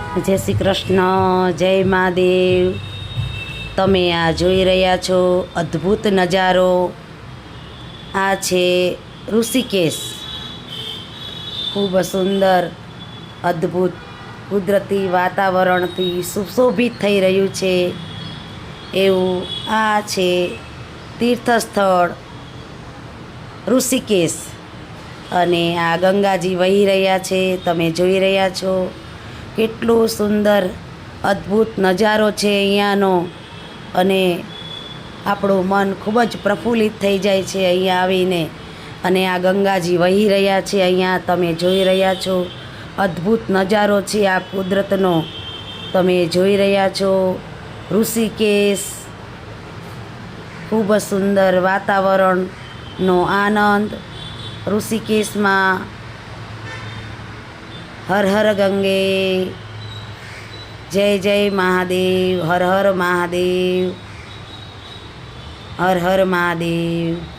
જય શ્રી કૃષ્ણ, જય મહાદેવ। તમે આ જોઈ રહ્યા છો અદ્ભુત નજારો। આ છે ઋષિકેશ। ખૂબ સુંદર અદ્ભુત કુદરતી વાતાવરણથી સુશોભિત થઈ રહ્યું છે એવું આ છે તીર્થસ્થળ ઋષિકેશ। અને આ ગંગાજી વહી રહ્યા છે, તમે જોઈ રહ્યા છો। કેટલો સુંદર અદ્ભુત નજારો છે અહીંયાનો, અને આપણું મન ખૂબ જ પ્રફુલ્લિત થઈ જાય છે અહીંયા આવીને। અને આ ગંગાજી વહી રહ્યા છે, અહીંયા તમે જોઈ રહ્યા છો। અદ્ભુત નજારો છે આ કુદરતનો, તમે જોઈ રહ્યા છો। ઋષિકેશ, ખૂબ સુંદર વાતાવરણનો આનંદ। ઋષિકેશમાં હર હર ગંગે, જય જય મહાદેવ, હર હર મહાદેવ, હર હર મહાદેવ।